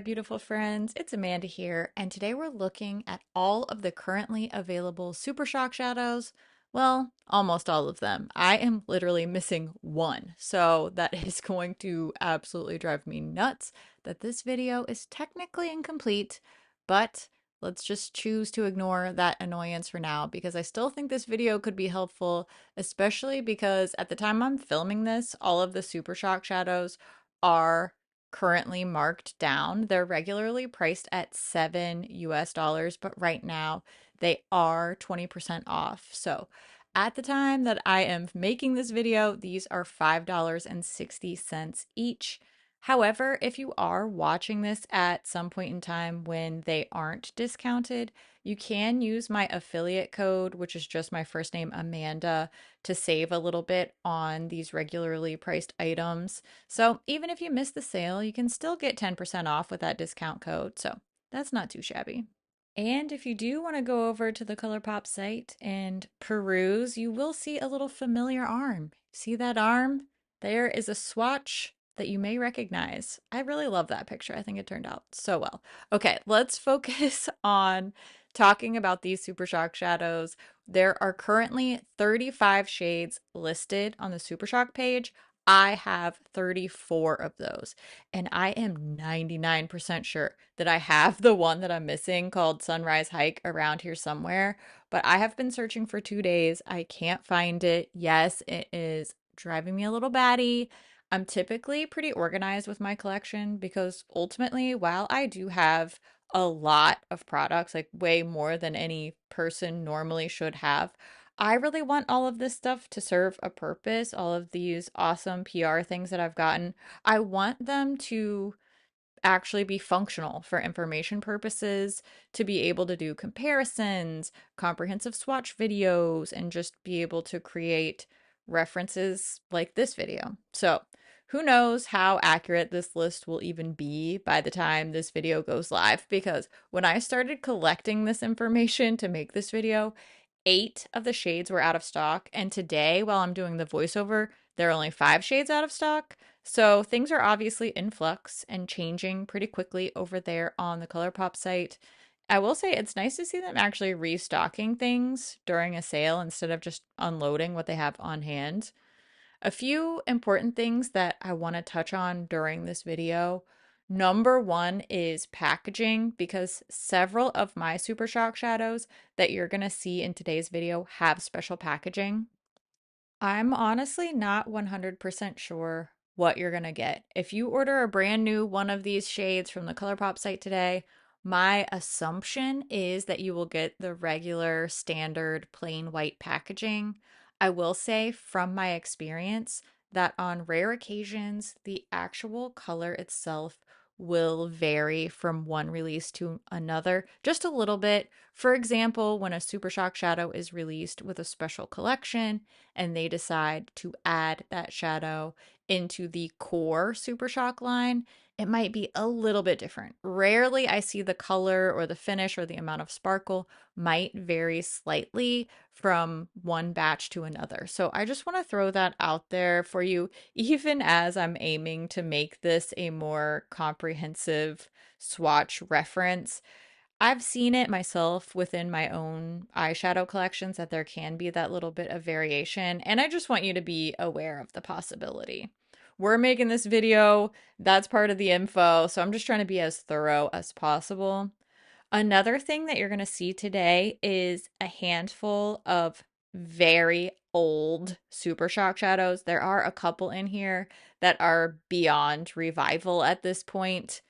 beautiful friends. It's Amanda here, and today we're looking at all of the currently available Super Shock shadows. Well, almost all of them. I am literally missing one, so that is going to absolutely drive me nuts that this video is technically incomplete, but let's just choose to ignore that annoyance for now because I still think this video could be helpful, especially because at the time I'm filming this, all of the Super Shock shadows are currently marked down. They're regularly priced at 7 US dollars, but right now they are 20% off. So at the time that I am making this video, these are $5.60 each. However, if you are watching this at some point in time when they aren't discounted, you can use my affiliate code, which is just my first name, Amanda, to save a little bit on these regularly priced items. So even if you miss the sale, you can still get 10% off with that discount code. So that's not too shabby. And if you do want to go over to the ColourPop site and peruse, you will see a little familiar arm. See that arm? There is a swatch that you may recognize. I really love that picture. I think it turned out so well. Okay, let's focus on talking about these Super Shock shadows. There are currently 35 shades listed on the Super Shock page. I have 34 of those, and I am 99% sure that I have the one that I'm missing called Sunrise Hike around here somewhere, but I have been searching for 2 days. I can't find it. Yes, it is driving me a little batty. I'm typically pretty organized with my collection because ultimately, while I do have a lot of products, like way more than any person normally should have, I really want all of this stuff to serve a purpose. All of these awesome PR things that I've gotten, I want them to actually be functional for information purposes, to be able to do comparisons, comprehensive swatch videos, and just be able to create references like this video. So, who knows how accurate this list will even be by the time this video goes live, because when I started collecting this information to make this video, 8 of the shades were out of stock, and today, while I'm doing the voiceover, there are only 5 shades out of stock. So things are obviously in flux and changing pretty quickly over there on the ColourPop site. I will say it's nice to see them actually restocking things during a sale instead of just unloading what they have on hand. A few important things that I want to touch on during this video. Number one is packaging, because several of my Super Shock shadows that you're going to see in today's video have special packaging. I'm honestly not 100% sure what you're going to get. If you order a brand new one of these shades from the ColourPop site today, my assumption is that you will get the regular standard plain white packaging. I will say from my experience that on rare occasions, the actual color itself will vary from one release to another just a little bit. For example, when a Super Shock shadow is released with a special collection, and they decide to add that shadow into the core Super Shock line, it might be a little bit different. Rarely I see the color or the finish or the amount of sparkle might vary slightly from one batch to another. So I just want to throw that out there for you, even as I'm aiming to make this a more comprehensive swatch reference. I've seen it myself within my own eyeshadow collections that there can be that little bit of variation, and I just want you to be aware of the possibility. We're making this video, that's part of the info, so I'm just trying to be as thorough as possible. Another thing that you're going to see today is a handful of very old Super Shock shadows. There are a couple in here that are beyond revival at this point.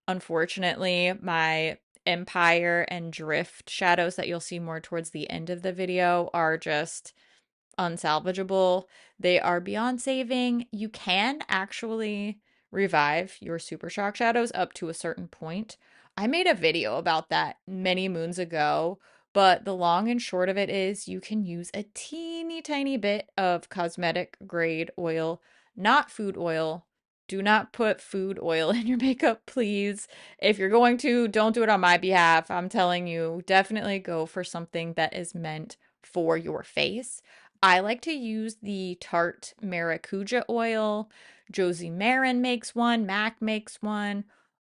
Unfortunately, my Empire and Drift shadows that you'll see more towards the end of the video are just unsalvageable. They are beyond saving. You can actually revive your Super Shock shadows up to a certain point. I made a video about that many moons ago, but the long and short of it is you can use a teeny tiny bit of cosmetic grade oil, not food oil. Do not put food oil in your makeup, please. If you're going to, don't do it on my behalf. I'm telling you, definitely go for something that is meant for your face. I like to use the Tarte Maracuja oil. Josie Marin makes one, MAC makes one.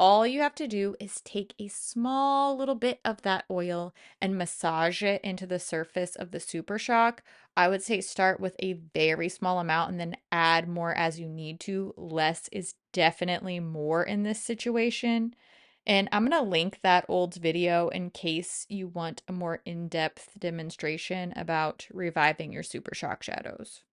All you have to do is take a small little bit of that oil and massage it into the surface of the Super Shock. I would say start with a very small amount and then add more as you need to. Less is definitely more in this situation. And I'm going to link that old video in case you want a more in-depth demonstration about reviving your Super Shock shadows.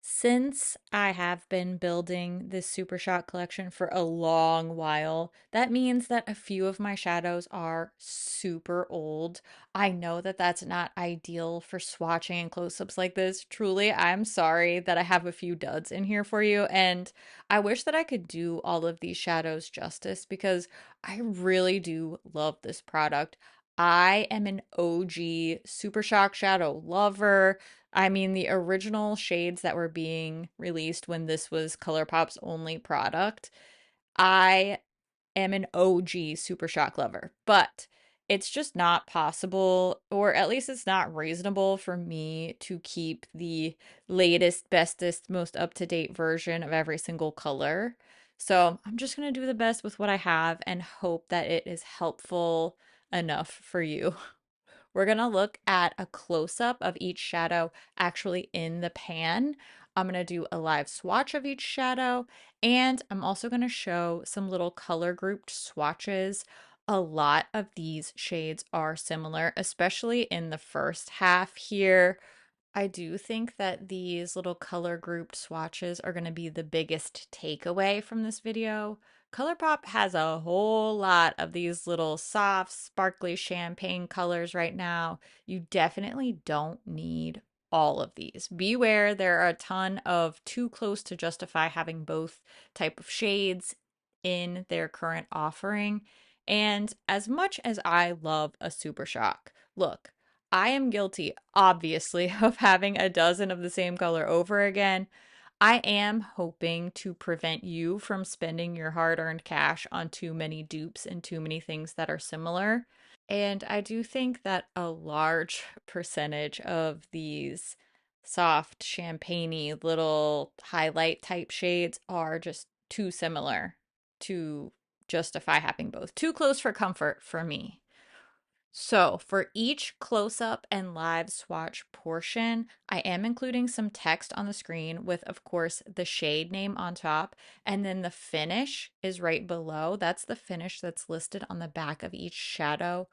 Since I have been building this Super Shot collection for a long while, that means that a few of my shadows are super old. I know that that's not ideal for swatching and close-ups like this. Truly, I'm sorry that I have a few duds in here for you, and I wish that I could do all of these shadows justice because I really do love this product. I am an OG Super Shock shadow lover. I mean, the original shades that were being released when this was ColourPop's only product, I am an OG Super Shock lover, but it's just not possible, or at least it's not reasonable for me to keep the latest, bestest, most up to date version of every single color. So I'm just going to do the best with what I have and hope that it is helpful enough for you. We're going to look at a close-up of each shadow actually in the pan. I'm going to do a live swatch of each shadow, and I'm also going to show some little color grouped swatches. A lot of these shades are similar, especially in the first half here. I do think that these little color grouped swatches are going to be the biggest takeaway from this video. ColourPop has a whole lot of these little soft, sparkly champagne colors right now. You definitely don't need all of these. Beware, there are a ton of too close to justify having both type of shades in their current offering. And as much as I love a Super Shock, look, I am guilty, obviously, of having a dozen of the same color over again. I am hoping to prevent you from spending your hard earned cash on too many dupes and too many things that are similar. And I do think that a large percentage of these soft, champagne little highlight type shades are just too similar to justify having both. Too close for comfort for me. So, for each close up and live swatch portion, I am including some text on the screen with, of course, the shade name on top, and then the finish is right below. That's the finish that's listed on the back of each shadow.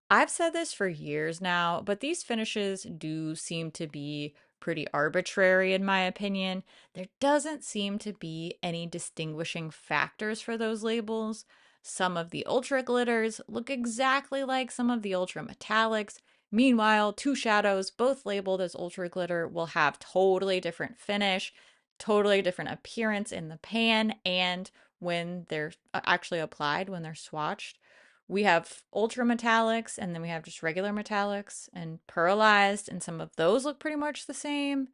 I've said this for years now, but these finishes do seem to be pretty arbitrary, in my opinion. There doesn't seem to be any distinguishing factors for those labels. Some of the ultra glitters look exactly like some of the ultra metallics. Meanwhile, two shadows, both labeled as ultra glitter, will have totally different finish, totally different appearance in the pan, and when they're actually applied, when they're swatched. We have ultra metallics and then we have just regular metallics and pearlized, and some of those look pretty much the same.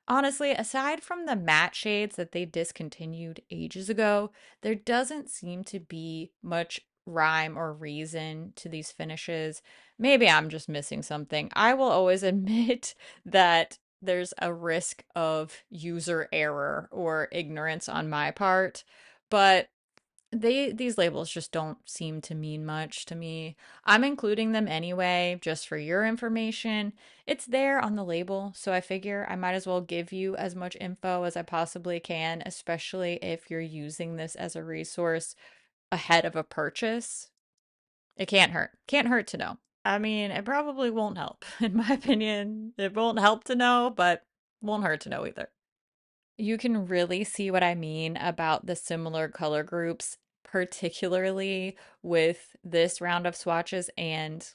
Honestly, aside from the matte shades that they discontinued ages ago, there doesn't seem to be much rhyme or reason to these finishes. Maybe I'm just missing something. I will always admit that there's a risk of user error or ignorance on my part, but these labels just don't seem to mean much to me. I'm including them anyway, just for your information. It's there on the label, so I figure I might as well give you as much info as I possibly can, especially if you're using this as a resource ahead of a purchase. It can't hurt. Can't hurt to know. I mean, it probably won't help. In my opinion, it won't help to know, but won't hurt to know either. You can really see what I mean about the similar color groups, particularly with this round of swatches and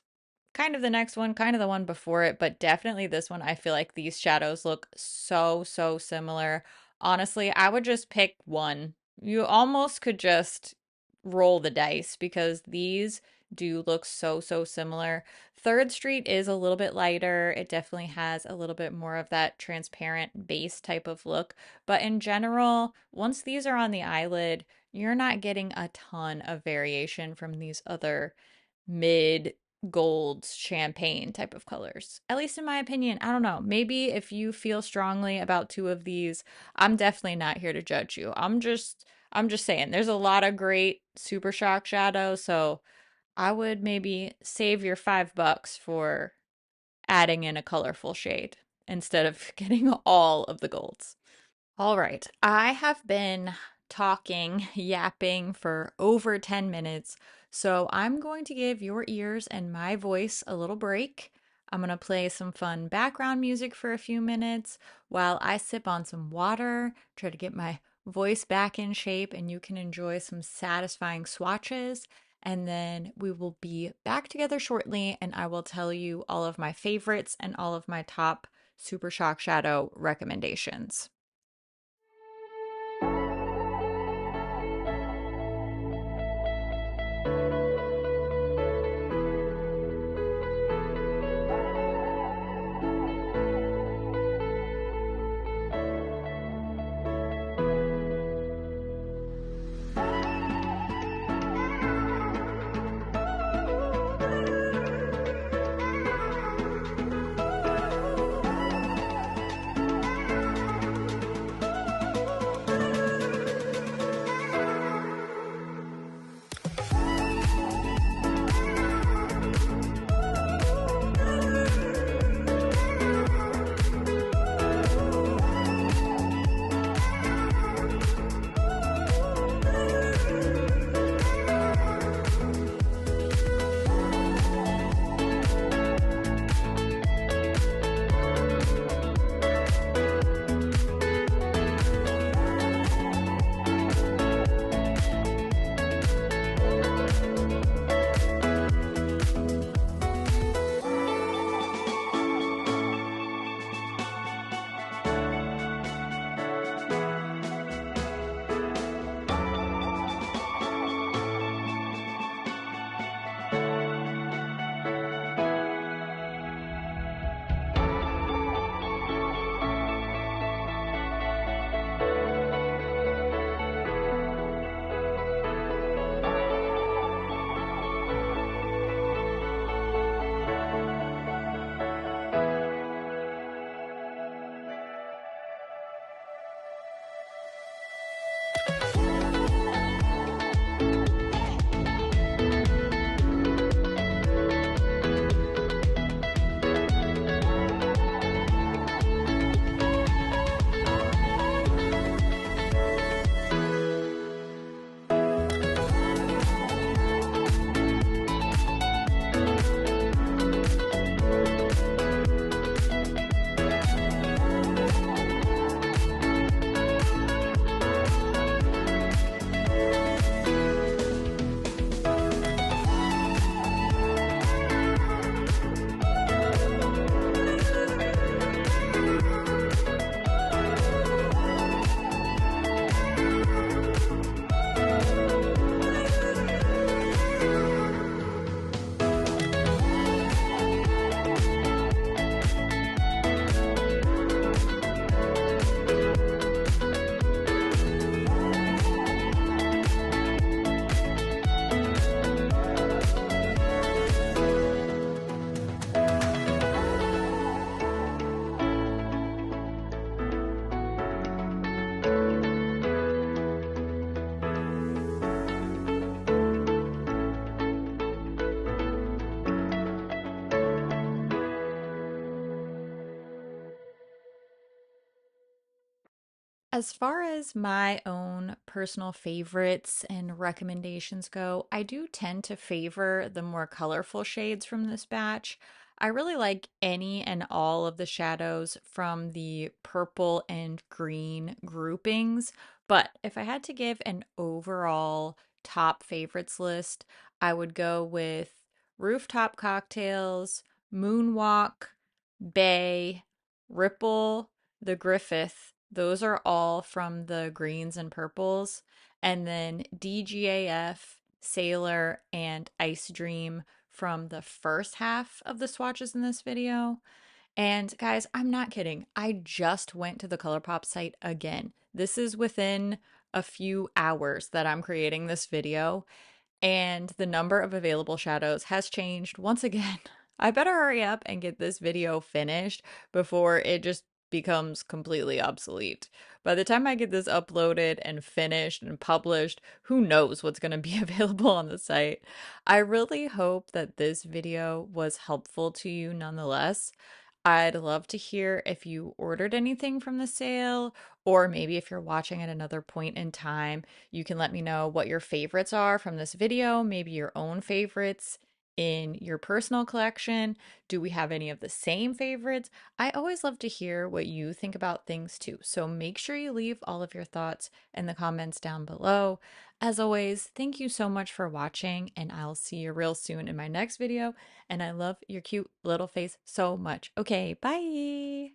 kind of the next one, kind of the one before it, but definitely this one. I feel like these shadows look so, so similar. Honestly, I would just pick one. You almost could just roll the dice because these do look so, so similar. Third Street is a little bit lighter. It definitely has a little bit more of that transparent base type of look. But in general, once these are on the eyelid, you're not getting a ton of variation from these other mid gold champagne type of colors. At least in my opinion, I don't know. Maybe if you feel strongly about two of these, I'm definitely not here to judge you. I'm just saying, there's a lot of great Super Shock shadows, so I would maybe save your $5 for adding in a colorful shade instead of getting all of the golds. All right, I have been talking, yapping for over 10 minutes, so I'm going to give your ears and my voice a little break. I'm going to play some fun background music for a few minutes while I sip on some water, try to get my voice back in shape, and you can enjoy some satisfying swatches. And then we will be back together shortly, and I will tell you all of my favorites and all of my top Super Shock Shadow recommendations. As far as my own personal favorites and recommendations go, I do tend to favor the more colorful shades from this batch. I really like any and all of the shadows from the purple and green groupings, but if I had to give an overall top favorites list, I would go with Rooftop Cocktails, Moonwalk, Bay, Ripple, the Griffith. Those are all from the greens and purples. And then DGAF, Sailor, and Ice Dream from the first half of the swatches in this video. And guys, I'm not kidding. I just went to the ColourPop site again. This is within a few hours that I'm creating this video, and the number of available shadows has changed once again. I better hurry up and get this video finished before it just becomes completely obsolete. By the time I get this uploaded and finished and published, who knows what's going to be available on the site. I really hope that this video was helpful to you nonetheless. I'd love to hear if you ordered anything from the sale, or maybe if you're watching at another point in time, you can let me know what your favorites are from this video, maybe your own favorites in your personal collection. Do we have any of the same favorites? I always love to hear what you think about things too. So make sure you leave all of your thoughts in the comments down below. As always, thank you so much for watching, and I'll see you real soon in my next video. And I love your cute little face so much. Okay, bye.